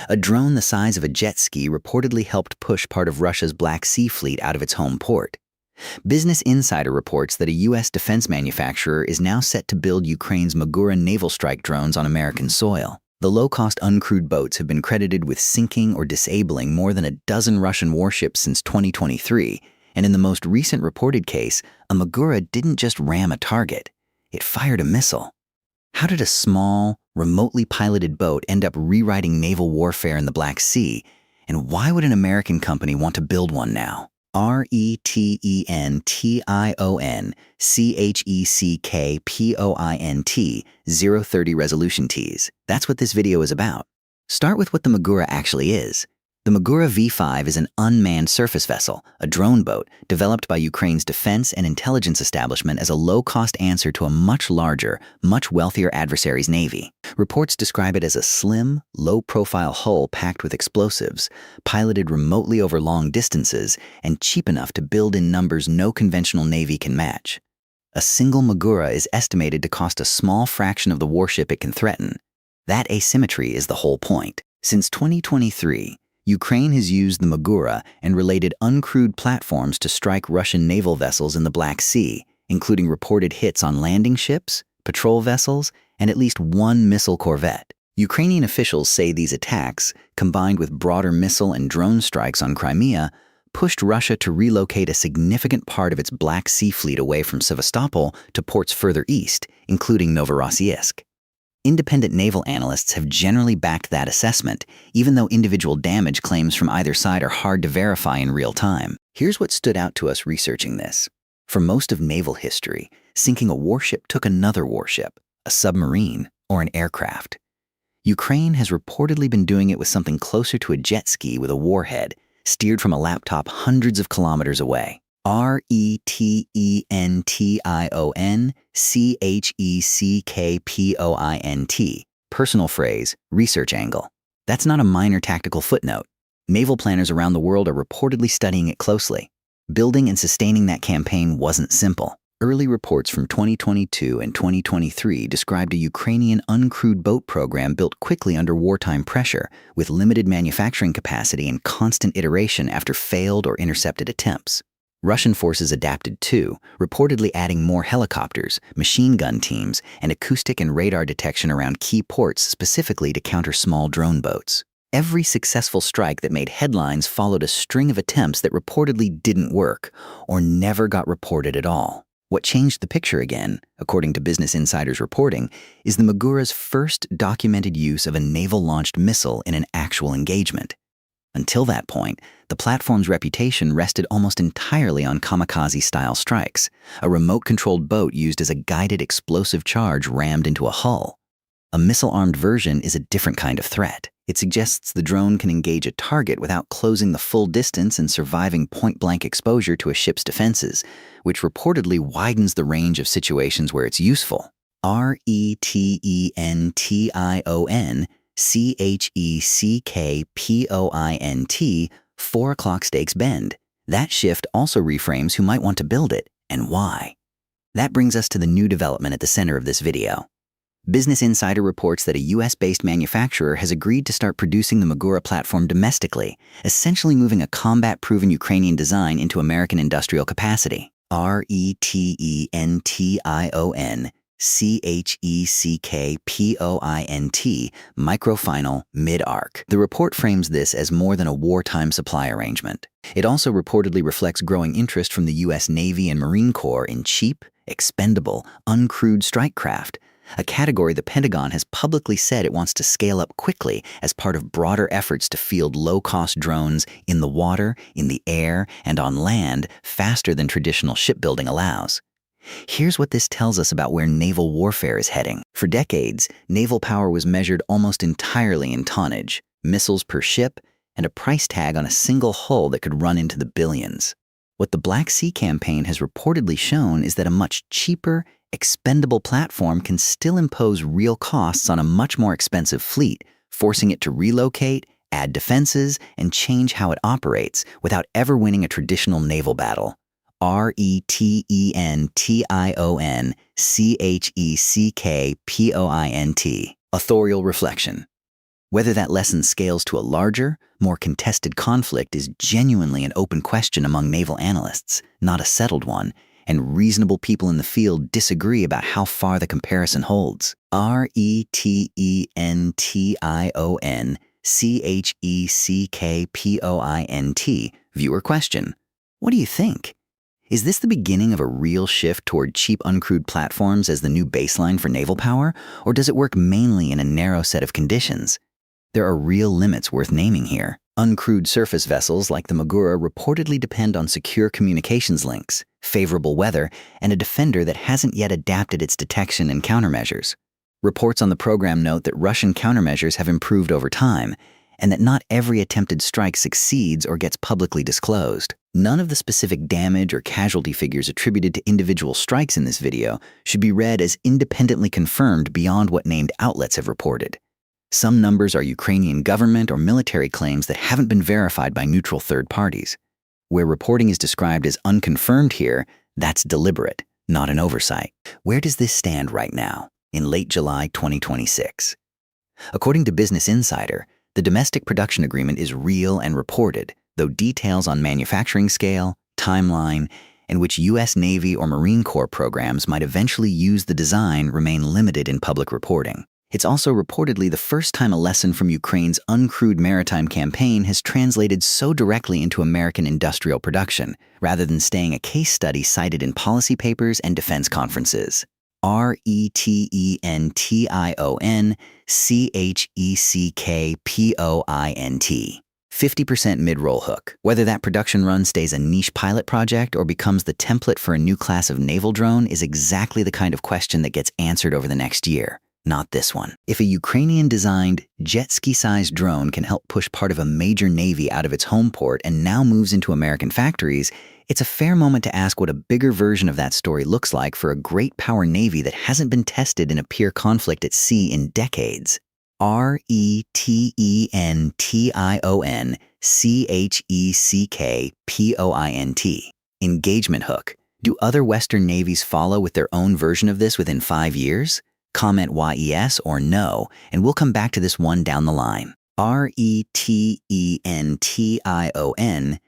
A drone the size of a jet ski reportedly helped push part of Russia's Black Sea fleet out of its home port. Business Insider reports that a U.S. defense manufacturer is now set to build Ukraine's Magura naval strike drones on American soil. The low-cost uncrewed boats have been credited with sinking or disabling more than a dozen Russian warships since 2023, and in the most recent reported case, a Magura didn't just ram a target, it fired a missile. How did a small, remotely piloted boat end up rewriting naval warfare in the Black Sea, and why would an American company want to build one now? RETENTIONCHECKPOINT 030 resolution Ts. That's what this video is about. Start with what the Magura actually is. The Magura V5 is an unmanned surface vessel, a drone boat, developed by Ukraine's defense and intelligence establishment as a low-cost answer to a much larger, much wealthier adversary's navy. Reports describe it as a slim, low-profile hull packed with explosives, piloted remotely over long distances, and cheap enough to build in numbers no conventional navy can match. A single Magura is estimated to cost a small fraction of the warship it can threaten. That asymmetry is the whole point. Since 2023, Ukraine has used the Magura and related uncrewed platforms to strike Russian naval vessels in the Black Sea, including reported hits on landing ships, patrol vessels, and at least one missile corvette. Ukrainian officials say these attacks, combined with broader missile and drone strikes on Crimea, pushed Russia to relocate a significant part of its Black Sea fleet away from Sevastopol to ports further east, including Novorossiysk. Independent naval analysts have generally backed that assessment, even though individual damage claims from either side are hard to verify in real time. Here's what stood out to us researching this. For most of naval history, sinking a warship took another warship, a submarine, or an aircraft. Ukraine has reportedly been doing it with something closer to a jet ski with a warhead, steered from a laptop hundreds of kilometers away. RETENTIONCHECKPOINT, personal phrase, research angle. That's not a minor tactical footnote. Naval planners around the world are reportedly studying it closely. Building and sustaining that campaign wasn't simple. Early reports from 2022 and 2023 described a Ukrainian uncrewed boat program built quickly under wartime pressure, with limited manufacturing capacity and constant iteration after failed or intercepted attempts. Russian forces adapted too, reportedly adding more helicopters, machine gun teams, and acoustic and radar detection around key ports specifically to counter small drone boats. Every successful strike that made headlines followed a string of attempts that reportedly didn't work, or never got reported at all. What changed the picture again, according to Business Insider's reporting, is the Magura's first documented use of a naval-launched missile in an actual engagement. Until that point, the platform's reputation rested almost entirely on kamikaze-style strikes, a remote-controlled boat used as a guided explosive charge rammed into a hull. A missile-armed version is a different kind of threat. It suggests the drone can engage a target without closing the full distance and surviving point-blank exposure to a ship's defenses, which reportedly widens the range of situations where it's useful. RETENTIONCHECKPOINT, 4 o'clock stakes bend. That shift also reframes who might want to build it and why. That brings us to the new development at the center of this video. Business Insider reports that a US-based manufacturer has agreed to start producing the Magura platform domestically, essentially moving a combat-proven Ukrainian design into American industrial capacity. RETENTIONCHECKPOINT, microfinal, mid-arc. The report frames this as more than a wartime supply arrangement. It also reportedly reflects growing interest from the US Navy and Marine Corps in cheap, expendable, uncrewed strike craft, a category the Pentagon has publicly said it wants to scale up quickly as part of broader efforts to field low-cost drones in the water, in the air, and on land faster than traditional shipbuilding allows. Here's what this tells us about where naval warfare is heading. For decades, naval power was measured almost entirely in tonnage, missiles per ship, and a price tag on a single hull that could run into the billions. What the Black Sea campaign has reportedly shown is that a much cheaper, expendable platform can still impose real costs on a much more expensive fleet, forcing it to relocate, add defenses, and change how it operates without ever winning a traditional naval battle. RETENTIONCHECKPOINT. Authorial reflection. Whether that lesson scales to a larger, more contested conflict is genuinely an open question among naval analysts, not a settled one, and reasonable people in the field disagree about how far the comparison holds. RETENTIONCHECKPOINT. Viewer question. What do you think? Is this the beginning of a real shift toward cheap uncrewed platforms as the new baseline for naval power, or does it work mainly in a narrow set of conditions? There are real limits worth naming here. Uncrewed surface vessels like the Magura reportedly depend on secure communications links, favorable weather, and a defender that hasn't yet adapted its detection and countermeasures. Reports on the program note that Russian countermeasures have improved over time, and that not every attempted strike succeeds or gets publicly disclosed. None of the specific damage or casualty figures attributed to individual strikes in this video should be read as independently confirmed beyond what named outlets have reported. Some numbers are Ukrainian government or military claims that haven't been verified by neutral third parties. Where reporting is described as unconfirmed here, that's deliberate, not an oversight. Where does this stand right now, in late July 2026? According to Business Insider, the domestic production agreement is real and reported, though details on manufacturing scale, timeline, and which U.S. Navy or Marine Corps programs might eventually use the design remain limited in public reporting. It's also reportedly the first time a lesson from Ukraine's uncrewed maritime campaign has translated so directly into American industrial production, rather than staying a case study cited in policy papers and defense conferences. RETENTIONCHECKPOINT. 50% mid-roll hook. Whether that production run stays a niche pilot project or becomes the template for a new class of naval drone is exactly the kind of question that gets answered over the next year. Not this one. If a Ukrainian-designed, jet ski-sized drone can help push part of a major navy out of its home port and now moves into American factories, it's a fair moment to ask what a bigger version of that story looks like for a great power navy that hasn't been tested in a peer conflict at sea in decades. RETENTIONCHECKPOINT. Engagement hook. Do other Western navies follow with their own version of this within 5 years? Comment YES or no, and we'll come back to this one down the line. RETENTIONCHECKPOINT.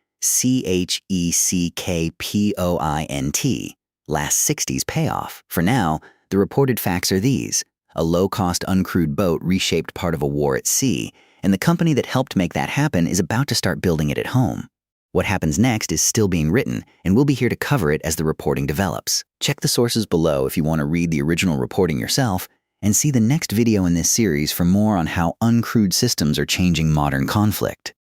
Last 60s payoff. For now, the reported facts are these. A low-cost uncrewed boat reshaped part of a war at sea, and the company that helped make that happen is about to start building it at home. What happens next is still being written, and we'll be here to cover it as the reporting develops. Check the sources below if you want to read the original reporting yourself, and see the next video in this series for more on how uncrewed systems are changing modern conflict.